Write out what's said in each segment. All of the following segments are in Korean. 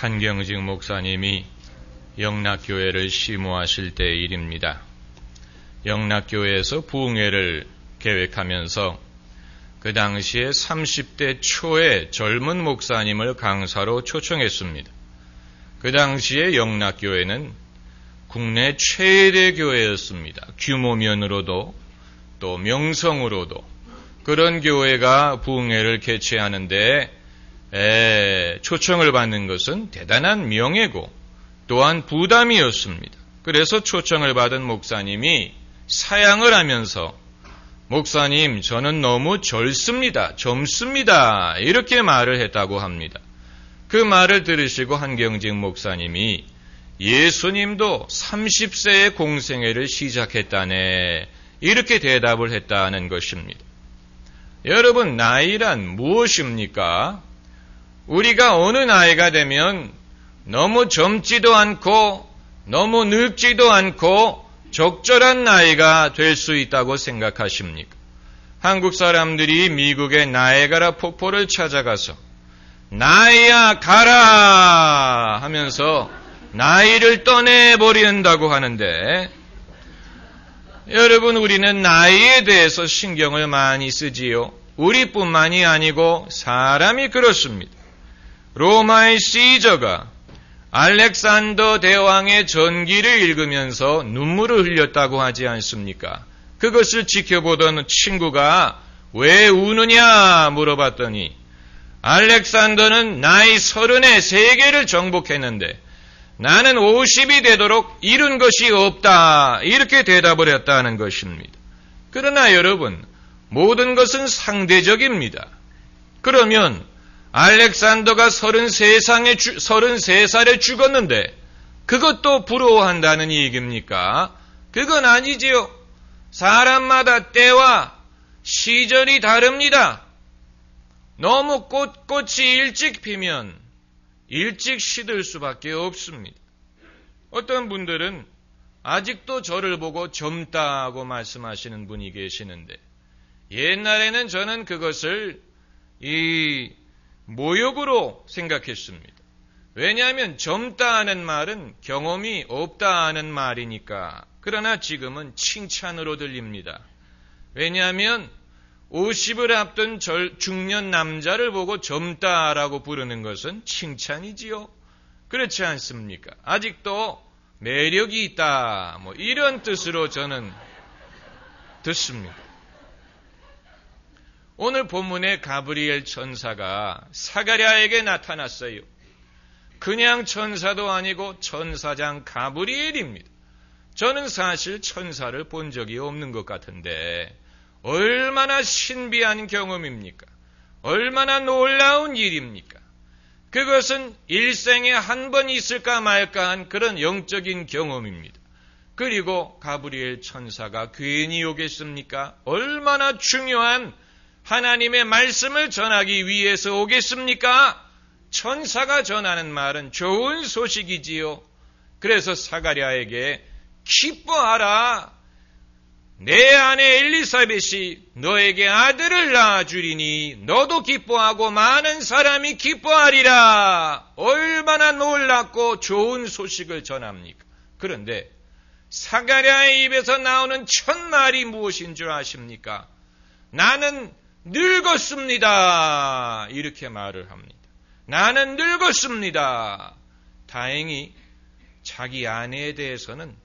한경직 목사님이 영락교회를 심호하실 때의 일입니다. 영락교회에서 부흥회를 계획하면서 그 당시에 30대 초의 젊은 목사님을 강사로 초청했습니다. 그 당시에 영락교회는 국내 최대 교회였습니다. 규모면으로도 또 명성으로도 그런 교회가 부흥회를 개최하는데 초청을 받는 것은 대단한 명예고 또한 부담이었습니다. 그래서 초청을 받은 목사님이 사양을 하면서 목사님, 저는 너무 젊습니다. 이렇게 말을 했다고 합니다. 그 말을 들으시고 한경직 목사님이 예수님도 30세에 공생애를 시작했다네. 이렇게 대답을 했다는 것입니다. 여러분, 나이란 무엇입니까? 우리가 어느 나이가 되면 너무 젊지도 않고 너무 늙지도 않고 적절한 나이가 될 수 있다고 생각하십니까? 한국 사람들이 미국의 나이아가라 폭포를 찾아가서 나이야 가라 하면서 나이를 떠내버린다고 하는데 여러분, 우리는 나이에 대해서 신경을 많이 쓰지요. 우리뿐만이 아니고 사람이 그렇습니다. 로마의 시저가 알렉산더 대왕의 전기를 읽으면서 눈물을 흘렸다고 하지 않습니까? 그것을 지켜보던 친구가 왜 우느냐 물어봤더니 알렉산더는 나이 30에 세계를 정복했는데 나는 50이 되도록 이룬 것이 없다. 이렇게 대답을 했다는 것입니다. 그러나 여러분, 모든 것은 상대적입니다. 그러면 알렉산더가 33살에 죽었는데 그것도 부러워한다는 얘기입니까? 그건 아니지요. 사람마다 때와 시절이 다릅니다. 너무 꽃이 일찍 피면 일찍 시들 수밖에 없습니다. 어떤 분들은 아직도 저를 보고 젊다고 말씀하시는 분이 계시는데 옛날에는 저는 그것을 모욕으로 생각했습니다. 왜냐하면 젊다 하는 말은 경험이 없다 하는 말이니까. 그러나 지금은 칭찬으로 들립니다. 왜냐하면 50을 앞둔 중년 남자를 보고 젊다라고 부르는 것은 칭찬이지요. 그렇지 않습니까? 아직도 매력이 있다. 이런 뜻으로 저는 듣습니다. 오늘 본문의 가브리엘 천사가 사가랴에게 나타났어요. 그냥 천사도 아니고 천사장 가브리엘입니다. 저는 사실 천사를 본 적이 없는 것 같은데 얼마나 신비한 경험입니까? 얼마나 놀라운 일입니까? 그것은 일생에 한 번 있을까 말까 한 그런 영적인 경험입니다. 그리고 가브리엘 천사가 괜히 오겠습니까? 얼마나 중요한 하나님의 말씀을 전하기 위해서 오겠습니까? 천사가 전하는 말은 좋은 소식이지요. 그래서 사가랴에게 기뻐하라. 내 아내 엘리사벳이 너에게 아들을 낳아주리니 너도 기뻐하고 많은 사람이 기뻐하리라. 얼마나 놀랍고 좋은 소식을 전합니까? 그런데 사가랴의 입에서 나오는 첫 말이 무엇인 줄 아십니까? 나는 늙었습니다. 이렇게 말을 합니다. 나는 늙었습니다. 다행히 자기 아내에 대해서는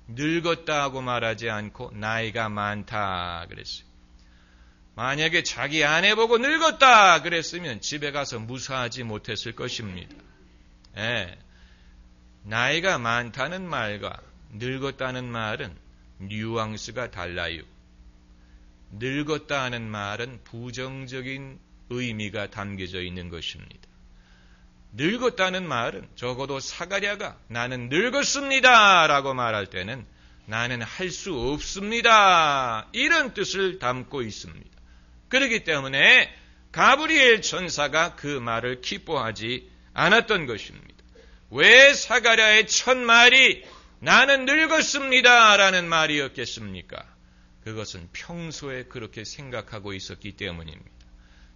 늙었다 하고 말하지 않고 나이가 많다 그랬어요. 만약에 자기 아내 보고 늙었다 그랬으면 집에 가서 무사하지 못했을 것입니다. 나이가 많다는 말과 늙었다는 말은 뉘앙스가 달라요. 늙었다 하는 말은 부정적인 의미가 담겨져 있는 것입니다. 늙었다는 말은 적어도 사가랴가 나는 늙었습니다 라고 말할 때는 나는 할 수 없습니다 이런 뜻을 담고 있습니다. 그렇기 때문에 가브리엘 천사가 그 말을 기뻐하지 않았던 것입니다. 왜 사가랴의 첫 말이 나는 늙었습니다 라는 말이었겠습니까? 그것은 평소에 그렇게 생각하고 있었기 때문입니다.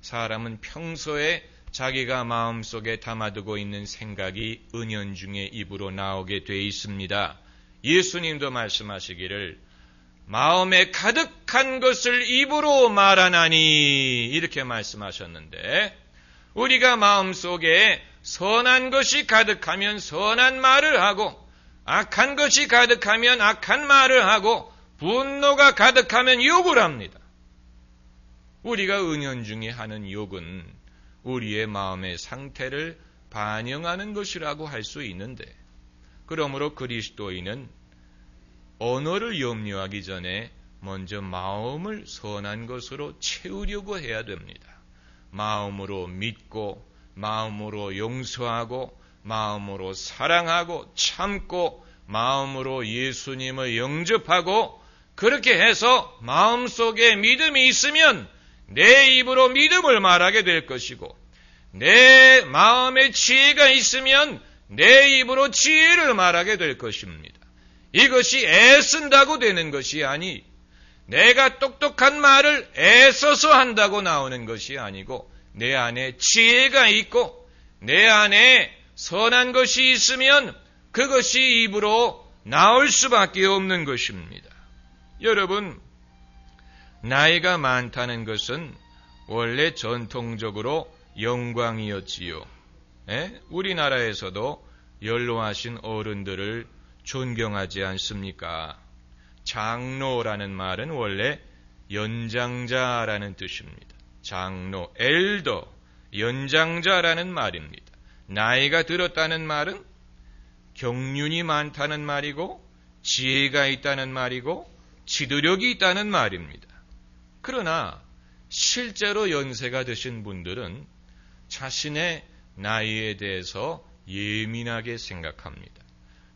사람은 평소에 자기가 마음속에 담아두고 있는 생각이 은연중에 입으로 나오게 돼 있습니다. 예수님도 말씀하시기를 마음에 가득한 것을 입으로 말하나니 이렇게 말씀하셨는데, 우리가 마음속에 선한 것이 가득하면 선한 말을 하고, 악한 것이 가득하면 악한 말을 하고, 분노가 가득하면 욕을 합니다. 우리가 은연중에 하는 욕은 우리의 마음의 상태를 반영하는 것이라고 할 수 있는데, 그러므로 그리스도인은 언어를 염려하기 전에 먼저 마음을 선한 것으로 채우려고 해야 됩니다. 마음으로 믿고, 마음으로 용서하고, 마음으로 사랑하고 참고, 마음으로 예수님을 영접하고, 그렇게 해서 마음속에 믿음이 있으면 내 입으로 믿음을 말하게 될 것이고, 내 마음에 지혜가 있으면 내 입으로 지혜를 말하게 될 것입니다. 이것이 애쓴다고 되는 것이 아니, 내가 똑똑한 말을 애써서 한다고 나오는 것이 아니고, 내 안에 지혜가 있고 내 안에 선한 것이 있으면 그것이 입으로 나올 수밖에 없는 것입니다. 여러분, 나이가 많다는 것은 원래 전통적으로 영광이었지요. 우리나라에서도 연로하신 어른들을 존경하지 않습니까? 장로라는 말은 원래 연장자라는 뜻입니다. 장로, 엘더, 연장자라는 말입니다. 나이가 들었다는 말은 경륜이 많다는 말이고, 지혜가 있다는 말이고, 지도력이 있다는 말입니다. 그러나 실제로 연세가 드신 분들은 자신의 나이에 대해서 예민하게 생각합니다.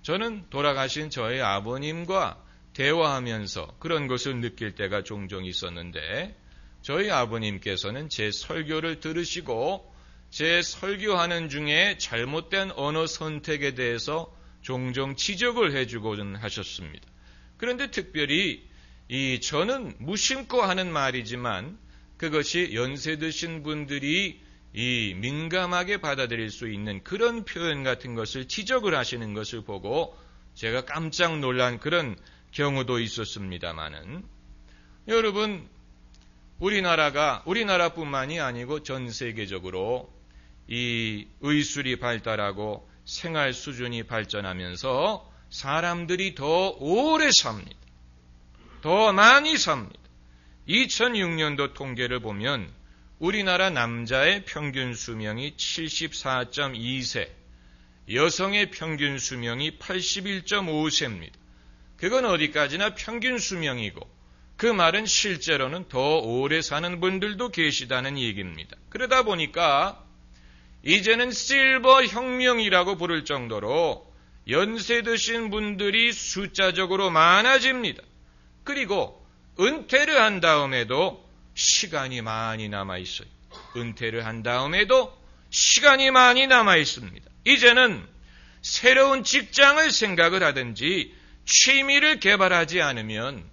저는 돌아가신 저의 아버님과 대화하면서 그런 것을 느낄 때가 종종 있었는데, 저희 아버님께서는 제 설교를 들으시고 제 설교하는 중에 잘못된 언어 선택에 대해서 종종 지적을 해주곤 하셨습니다. 그런데 특별히 저는 무심코 하는 말이지만 그것이 연세 드신 분들이 민감하게 받아들일 수 있는 그런 표현 같은 것을 지적을 하시는 것을 보고 제가 깜짝 놀란 그런 경우도 있었습니다마는, 여러분, 우리나라뿐만이 아니고 전 세계적으로 이 의술이 발달하고 생활 수준이 발전하면서 사람들이 더 오래 삽니다. 더 많이 삽니다. 2006년도 통계를 보면 우리나라 남자의 평균 수명이 74.2세, 여성의 평균 수명이 81.5세입니다. 그건 어디까지나 평균 수명이고, 그 말은 실제로는 더 오래 사는 분들도 계시다는 얘기입니다. 그러다 보니까 이제는 실버 혁명이라고 부를 정도로 연세 드신 분들이 숫자적으로 많아집니다. 그리고 은퇴를 한 다음에도 시간이 많이 남아있어요. 은퇴를 한 다음에도 시간이 많이 남아있습니다. 이제는 새로운 직장을 생각을 하든지 취미를 개발하지 않으면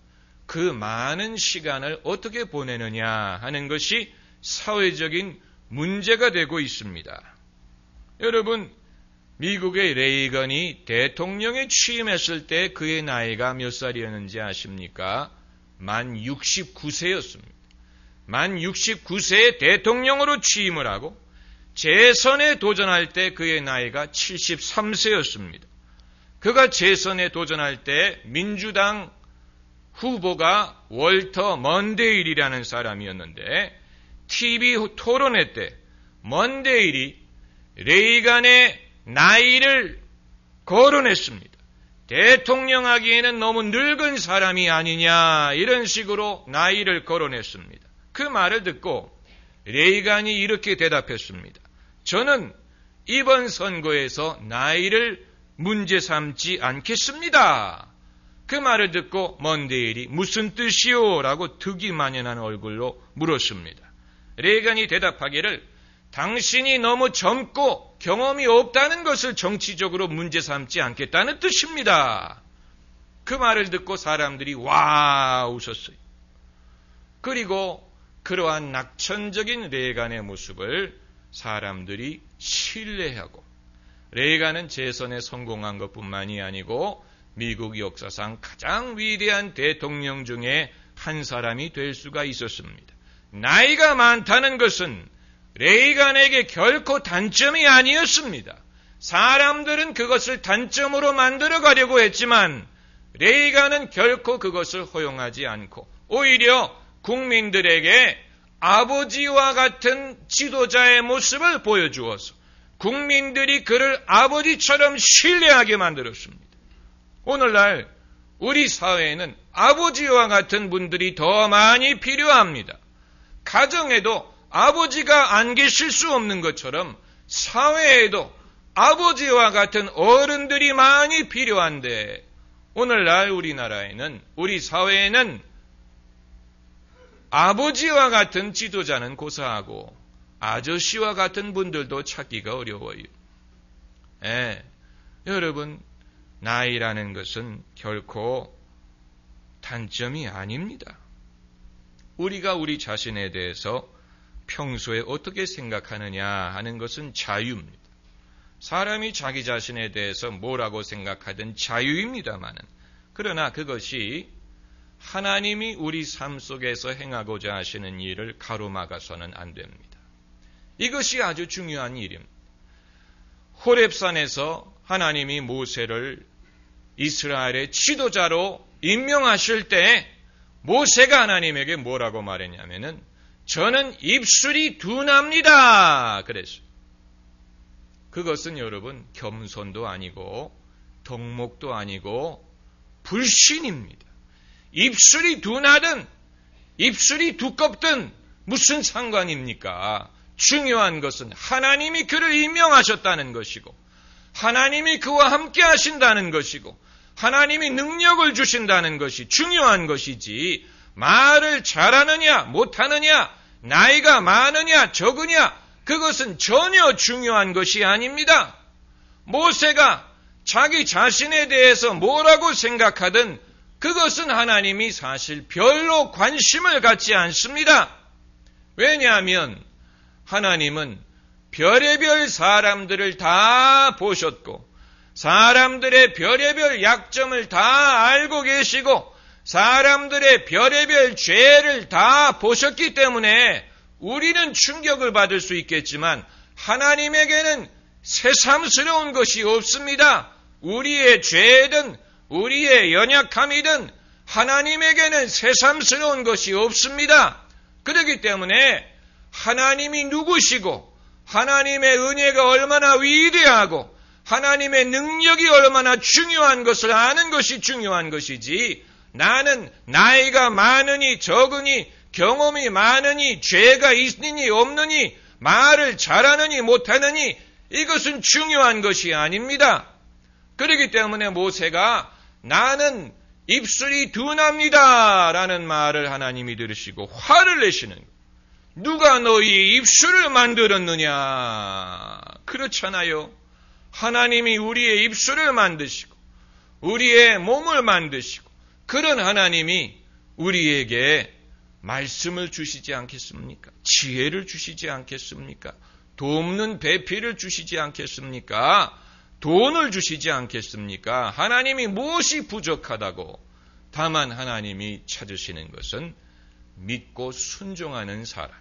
그 많은 시간을 어떻게 보내느냐 하는 것이 사회적인 문제가 되고 있습니다. 여러분, 미국의 레이건이 대통령에 취임했을 때 그의 나이가 몇 살이었는지 아십니까? 만 69세였습니다. 만 69세에 대통령으로 취임을 하고 재선에 도전할 때 그의 나이가 73세였습니다. 그가 재선에 도전할 때 민주당 후보가 월터 먼데일이라는 사람이었는데, TV 토론회 때 먼데일이 레이간의 나이를 거론했습니다. 대통령 하기에는 너무 늙은 사람이 아니냐, 이런 식으로 나이를 거론했습니다. 그 말을 듣고 레이간이 이렇게 대답했습니다. 저는 이번 선거에서 나이를 문제 삼지 않겠습니다. 그 말을 듣고 먼데일이 무슨 뜻이요? 라고 득이 만연한 얼굴로 물었습니다. 레이건이 대답하기를 당신이 너무 젊고 경험이 없다는 것을 정치적으로 문제 삼지 않겠다는 뜻입니다. 그 말을 듣고 사람들이 와 웃었어요. 그리고 그러한 낙천적인 레이건의 모습을 사람들이 신뢰하고 레이간은 재선에 성공한 것뿐만이 아니고 미국 역사상 가장 위대한 대통령 중에 한 사람이 될 수가 있었습니다. 나이가 많다는 것은 레이간에게 결코 단점이 아니었습니다. 사람들은 그것을 단점으로 만들어 가려고 했지만 레이간은 결코 그것을 허용하지 않고 오히려 국민들에게 아버지와 같은 지도자의 모습을 보여주어서 국민들이 그를 아버지처럼 신뢰하게 만들었습니다. 오늘날 우리 사회에는 아버지와 같은 분들이 더 많이 필요합니다. 가정에도 아버지가 안 계실 수 없는 것처럼 사회에도 아버지와 같은 어른들이 많이 필요한데 오늘날 우리나라에는 우리 사회에는 아버지와 같은 지도자는 고사하고 아저씨와 같은 분들도 찾기가 어려워요. 여러분 나이라는 것은 결코 단점이 아닙니다. 우리가 우리 자신에 대해서 평소에 어떻게 생각하느냐 하는 것은 자유입니다. 사람이 자기 자신에 대해서 뭐라고 생각하든 자유입니다마는 그러나 그것이 하나님이 우리 삶 속에서 행하고자 하시는 일을 가로막아서는 안 됩니다. 이것이 아주 중요한 일입니다. 호렙산에서 하나님이 모세를 이스라엘의 지도자로 임명하실 때 모세가 하나님에게 뭐라고 말했냐면은 저는 입술이 둔합니다. 그랬어요. 그것은 여러분 겸손도 아니고 덕목도 아니고 불신입니다. 입술이 둔하든 입술이 두껍든 무슨 상관입니까? 중요한 것은 하나님이 그를 임명하셨다는 것이고 하나님이 그와 함께 하신다는 것이고 하나님이 능력을 주신다는 것이 중요한 것이지 말을 잘하느냐 못하느냐 나이가 많으냐 적으냐 그것은 전혀 중요한 것이 아닙니다. 모세가 자기 자신에 대해서 뭐라고 생각하든 그것은 하나님이 사실 별로 관심을 갖지 않습니다. 왜냐하면 하나님은 별의별 사람들을 다 보셨고 사람들의 별의별 약점을 다 알고 계시고 사람들의 별의별 죄를 다 보셨기 때문에 우리는 충격을 받을 수 있겠지만 하나님에게는 새삼스러운 것이 없습니다. 우리의 죄든 우리의 연약함이든 하나님에게는 새삼스러운 것이 없습니다. 그렇기 때문에 하나님이 누구시고 하나님의 은혜가 얼마나 위대하고 하나님의 능력이 얼마나 중요한 것을 아는 것이 중요한 것이지 나는 나이가 많으니 적으니 경험이 많으니 죄가 있느니 없느니 말을 잘하느니 못하느니 이것은 중요한 것이 아닙니다. 그렇기 때문에 모세가 나는 입술이 둔합니다 라는 말을 하나님이 들으시고 화를 내시는 거예요. 누가 너희 입술을 만들었느냐? 그렇잖아요. 하나님이 우리의 입술을 만드시고 우리의 몸을 만드시고 그런 하나님이 우리에게 말씀을 주시지 않겠습니까? 지혜를 주시지 않겠습니까? 돕는 배필을 주시지 않겠습니까? 돈을 주시지 않겠습니까? 하나님이 무엇이 부족하다고? 다만 하나님이 찾으시는 것은 믿고 순종하는 사람.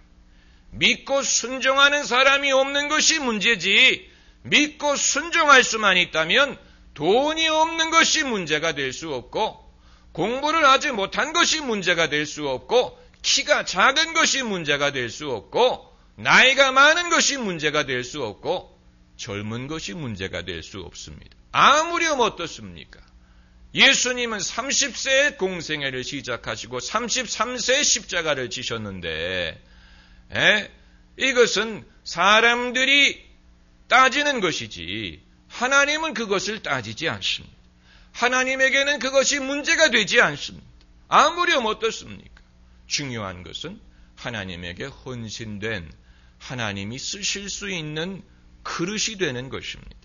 믿고 순종하는 사람이 없는 것이 문제지 믿고 순종할 수만 있다면 돈이 없는 것이 문제가 될 수 없고 공부를 하지 못한 것이 문제가 될 수 없고 키가 작은 것이 문제가 될 수 없고 나이가 많은 것이 문제가 될 수 없고 젊은 것이 문제가 될 수 없습니다. 아무렴 어떻습니까? 예수님은 30세에 공생애를 시작하시고 33세에 십자가를 지셨는데 이것은 사람들이 따지는 것이지 하나님은 그것을 따지지 않습니다. 하나님에게는 그것이 문제가 되지 않습니다. 아무렴 어떻습니까? 중요한 것은 하나님에게 헌신된 하나님이 쓰실 수 있는 그릇이 되는 것입니다.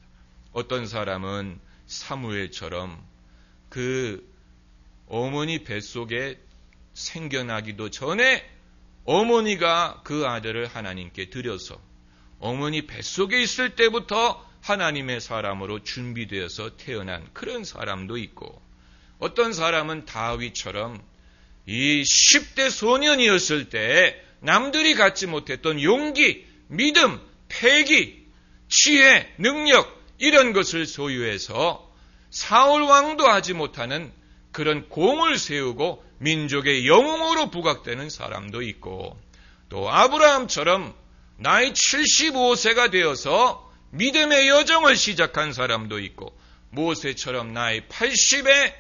어떤 사람은 사무엘처럼 그 어머니 뱃속에 생겨나기도 전에 어머니가 그 아들을 하나님께 드려서 어머니 뱃속에 있을 때부터 하나님의 사람으로 준비되어서 태어난 그런 사람도 있고, 어떤 사람은 다윗처럼 이 10대 소년이었을 때 남들이 갖지 못했던 용기, 믿음, 패기, 지혜, 능력 이런 것을 소유해서 사울 왕도 하지 못하는 그런 공을 세우고 민족의 영웅으로 부각되는 사람도 있고, 또 아브라함처럼 나이 75세가 되어서 믿음의 여정을 시작한 사람도 있고, 모세처럼 나이 80에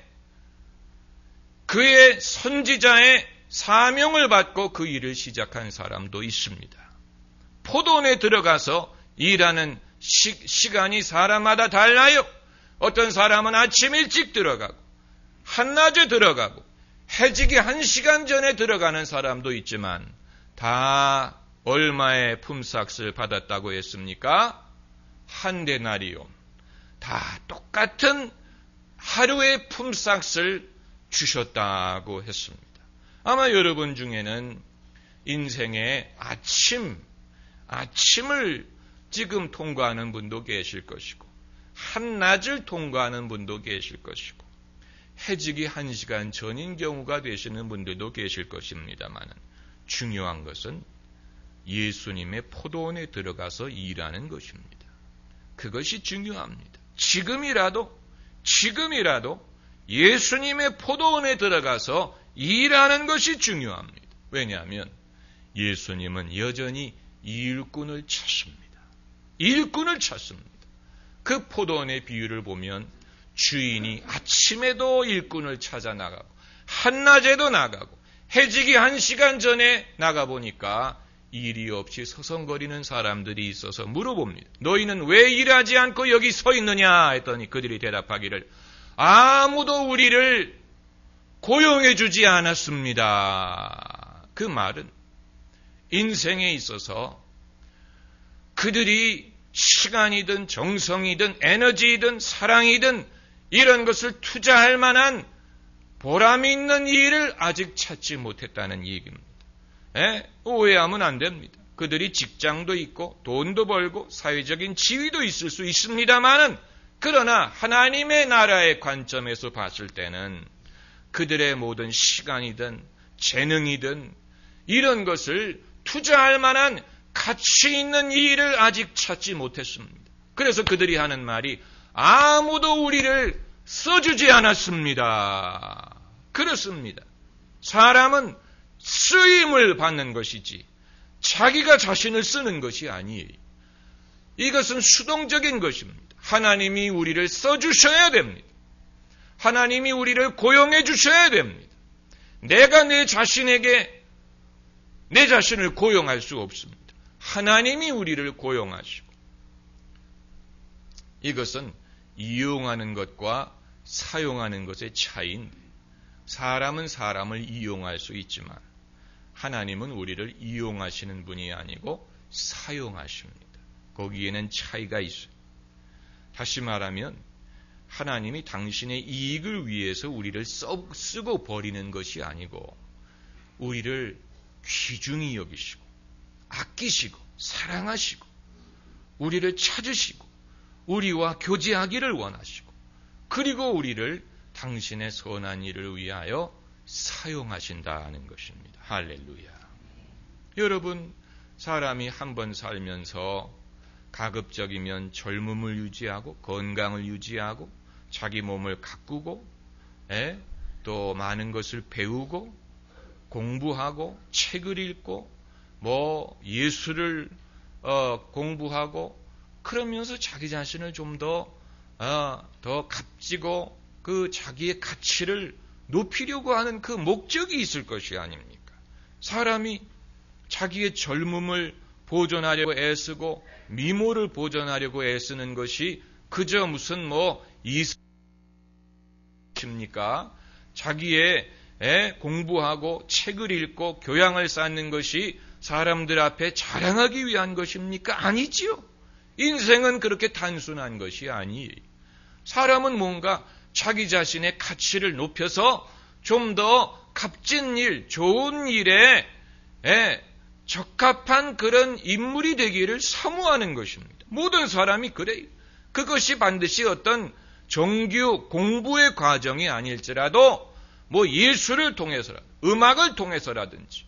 그의 선지자의 사명을 받고 그 일을 시작한 사람도 있습니다. 포도원에 들어가서 일하는 시간이 사람마다 달라요. 어떤 사람은 아침 일찍 들어가고 한낮에 들어가고 해지기 1시간 전에 들어가는 사람도 있지만, 다 얼마의 품삯을 받았다고 했습니까? 한 데나리온. 다 똑같은 하루의 품삯을 주셨다고 했습니다. 아마 여러분 중에는 인생의 아침을 지금 통과하는 분도 계실 것이고, 한낮을 통과하는 분도 계실 것이고, 해지기 1시간 전인 경우가 되시는 분들도 계실 것입니다만, 중요한 것은 예수님의 포도원에 들어가서 일하는 것입니다. 그것이 중요합니다. 지금이라도 예수님의 포도원에 들어가서 일하는 것이 중요합니다. 왜냐하면 예수님은 여전히 일꾼을 찾습니다. 일꾼을 찾습니다. 그 포도원의 비유를 보면 주인이 아침에도 일꾼을 찾아 나가고 한낮에도 나가고 해지기 1시간 전에 나가보니까 일이 없이 서성거리는 사람들이 있어서 물어봅니다. 너희는 왜 일하지 않고 여기 서 있느냐 했더니 그들이 대답하기를, 아무도 우리를 고용해 주지 않았습니다. 그 말은 인생에 있어서 그들이 시간이든 정성이든 에너지이든 사랑이든 이런 것을 투자할 만한 보람이 있는 일을 아직 찾지 못했다는 얘기입니다. 오해하면 안 됩니다. 그들이 직장도 있고 돈도 벌고 사회적인 지위도 있을 수 있습니다만은, 그러나 하나님의 나라의 관점에서 봤을 때는 그들의 모든 시간이든 재능이든 이런 것을 투자할 만한 가치 있는 일을 아직 찾지 못했습니다. 그래서 그들이 하는 말이, 아무도 우리를 써주지 않았습니다. 그렇습니다. 사람은 쓰임을 받는 것이지 자기가 자신을 쓰는 것이 아니에요. 이것은 수동적인 것입니다. 하나님이 우리를 써주셔야 됩니다. 하나님이 우리를 고용해 주셔야 됩니다. 내가 내 자신을 고용할 수 없습니다. 하나님이 우리를 고용하시고, 이것은 이용하는 것과 사용하는 것의 차이인데, 사람은 사람을 이용할 수 있지만 하나님은 우리를 이용하시는 분이 아니고 사용하십니다. 거기에는 차이가 있어요. 다시 말하면 하나님이 당신의 이익을 위해서 우리를 쓰고 버리는 것이 아니고, 우리를 귀중히 여기시고 아끼시고 사랑하시고 우리를 찾으시고 우리와 교제하기를 원하시고, 그리고 우리를 당신의 선한 일을 위하여 사용하신다는 것입니다. 할렐루야. 여러분, 사람이 한 번 살면서 가급적이면 젊음을 유지하고 건강을 유지하고 자기 몸을 가꾸고 또 많은 것을 배우고 공부하고 책을 읽고 예술을 공부하고, 그러면서 자기 자신을 좀 더 값지고 그 자기의 가치를 높이려고 하는 그 목적이 있을 것이 아닙니까? 사람이 자기의 젊음을 보존하려고 애쓰고 미모를 보존하려고 애쓰는 것이 그저 무슨 이십니까? 자기의 공부하고 책을 읽고 교양을 쌓는 것이 사람들 앞에 자랑하기 위한 것입니까? 아니지요. 인생은 그렇게 단순한 것이 아니에요. 사람은 뭔가 자기 자신의 가치를 높여서 좀 더 값진 일, 좋은 일에 적합한 그런 인물이 되기를 사모하는 것입니다. 모든 사람이 그래요. 그것이 반드시 어떤 정규 공부의 과정이 아닐지라도 예술을 통해서라든지 음악을 통해서라든지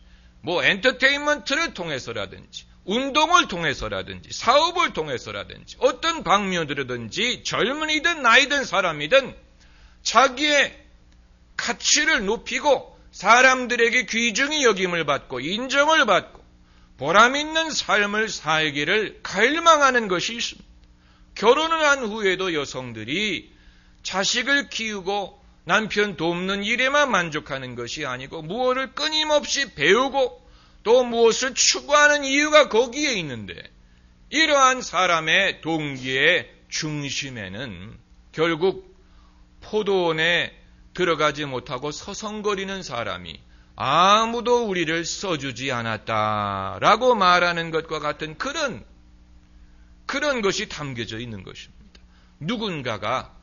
엔터테인먼트를 통해서라든지 운동을 통해서라든지 사업을 통해서라든지 어떤 방면으로든지 젊은이든 나이든 사람이든 자기의 가치를 높이고 사람들에게 귀중히 여김을 받고 인정을 받고 보람 있는 삶을 살기를 갈망하는 것이 있습니다. 결혼을 한 후에도 여성들이 자식을 키우고 남편 돕는 일에만 만족하는 것이 아니고 무엇을 끊임없이 배우고 또 무엇을 추구하는 이유가 거기에 있는데 이러한 사람의 동기의 중심에는 결국 포도원에 들어가지 못하고 서성거리는 사람이 아무도 우리를 써주지 않았다라고 말하는 것과 같은 그런 것이 담겨져 있는 것입니다. 누군가가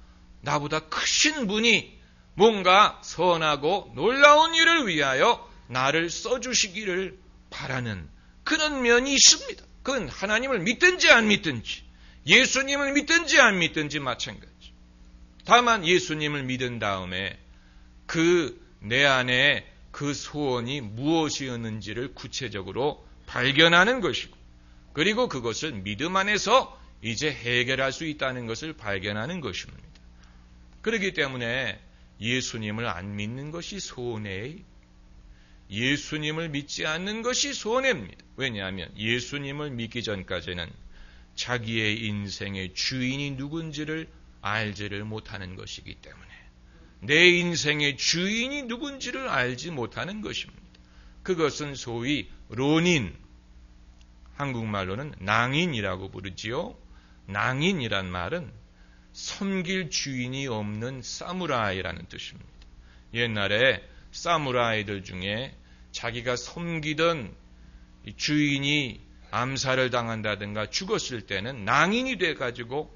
나보다 크신 분이 뭔가 선하고 놀라운 일을 위하여 나를 써주시기를 바라는 그런 면이 있습니다. 그건 하나님을 믿든지 안 믿든지 예수님을 믿든지 안 믿든지 마찬가지. 다만 예수님을 믿은 다음에 내 안에 그 소원이 무엇이었는지를 구체적으로 발견하는 것이고 그리고 그것을 믿음 안에서 이제 해결할 수 있다는 것을 발견하는 것입니다. 그렇기 때문에 예수님을 안 믿는 것이 손해예요. 예수님을 믿지 않는 것이 손해입니다. 왜냐하면 예수님을 믿기 전까지는 자기의 인생의 주인이 누군지를 알지를 못하는 것이기 때문에 내 인생의 주인이 누군지를 알지 못하는 것입니다. 그것은 소위 론인, 한국말로는 낭인이라고 부르지요. 낭인이란 말은 섬길 주인이 없는 사무라이라는 뜻입니다. 옛날에 사무라이들 중에 자기가 섬기던 주인이 암살을 당한다든가 죽었을 때는 낭인이 돼가지고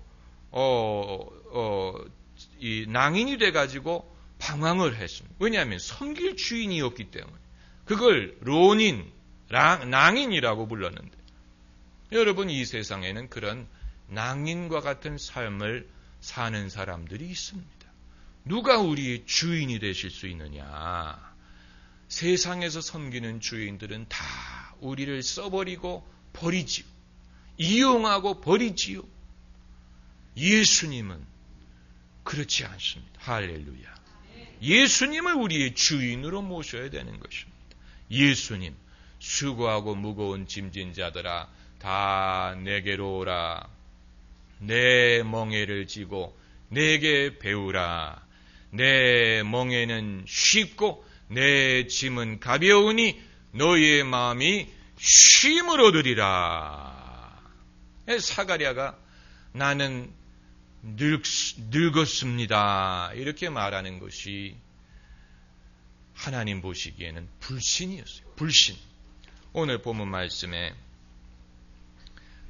낭인이 돼가지고 방황을 했습니다. 왜냐하면 섬길 주인이 없기 때문에 그걸 론인, 낭인이라고 불렀는데 여러분 이 세상에는 그런 낭인과 같은 삶을 사는 사람들이 있습니다. 누가 우리의 주인이 되실 수 있느냐? 세상에서 섬기는 주인들은 다 우리를 써버리고 버리지요. 이용하고 버리지요. 예수님은 그렇지 않습니다. 할렐루야. 예수님을 우리의 주인으로 모셔야 되는 것입니다. 예수님, 수고하고 무거운 짐진 자들아 다 내게로 오라. 내 멍에를 지고 내게 배우라. 내 멍에는 쉽고 내 짐은 가벼우니 너희의 마음이 쉼을 얻으리라. 사가랴가 나는 늙었습니다. 이렇게 말하는 것이 하나님 보시기에는 불신이었어요. 불신. 오늘 본문 말씀에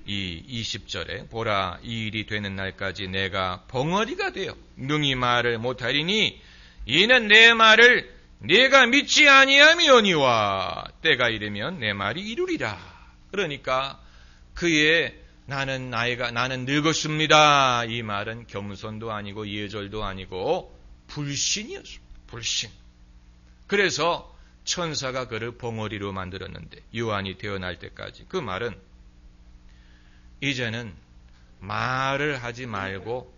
이 20절에 보라 이 일이 되는 날까지 내가 벙어리가 되어 능히 말을 못하리니 이는 내 말을 내가 믿지 아니함이오니와 때가 이르면 내 말이 이루리라. 그러니까 그의 나는 늙었습니다. 이 말은 겸손도 아니고 예절도 아니고 불신이었습니다. 불신. 그래서 천사가 그를 벙어리로 만들었는데 요한이 태어날 때까지 그 말은 이제는 말을 하지 말고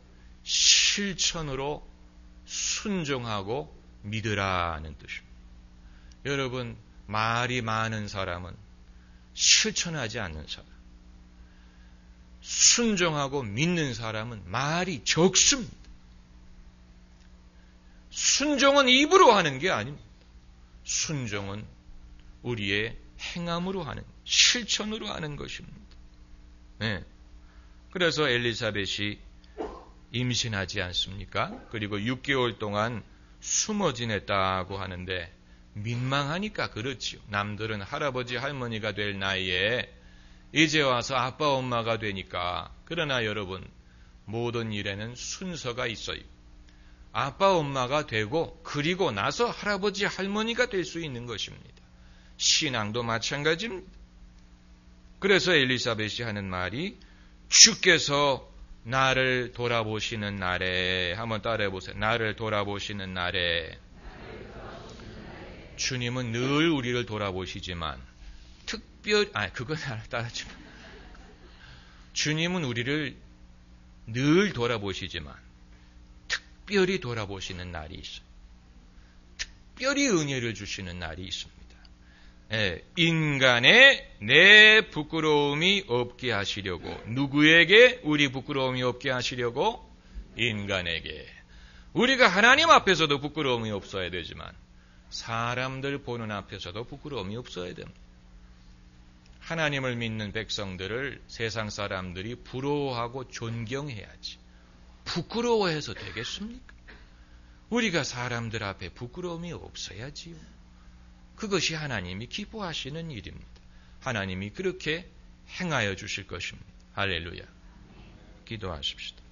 실천으로 순종하고 믿으라는 뜻입니다. 여러분, 말이 많은 사람은 실천하지 않는 사람. 순종하고 믿는 사람은 말이 적습니다. 순종은 입으로 하는 게 아닙니다. 순종은 우리의 행함으로 하는, 실천으로 하는 것입니다. 네. 그래서 엘리사벳이 임신하지 않습니까? 그리고 6개월 동안 숨어 지냈다고 하는데 민망하니까 그렇지요. 남들은 할아버지 할머니가 될 나이에 이제 와서 아빠 엄마가 되니까. 그러나 여러분, 모든 일에는 순서가 있어요. 아빠 엄마가 되고 그리고 나서 할아버지 할머니가 될 수 있는 것입니다. 신앙도 마찬가지입니다. 그래서 엘리사벳이 하는 말이 주께서 나를 돌아보시는 날에, 한번 따라해 보세요. 나를 돌아보시는 날에. 주님은 늘 우리를 돌아보시지만 특별히, 그건 따라하지 마. 주님은 우리를 늘 돌아보시지만 특별히 돌아보시는 날이 있어요. 특별히 은혜를 주시는 날이 있습니다. 인간의 내 부끄러움이 없게 하시려고. 누구에게 우리 부끄러움이 없게 하시려고? 인간에게. 우리가 하나님 앞에서도 부끄러움이 없어야 되지만 사람들 보는 앞에서도 부끄러움이 없어야 됩니다. 하나님을 믿는 백성들을 세상 사람들이 부러워하고 존경해야지. 부끄러워해서 되겠습니까? 우리가 사람들 앞에 부끄러움이 없어야지요. 그것이 하나님이 기뻐하시는 일입니다. 하나님이 그렇게 행하여 주실 것입니다. 할렐루야. 기도하십시다.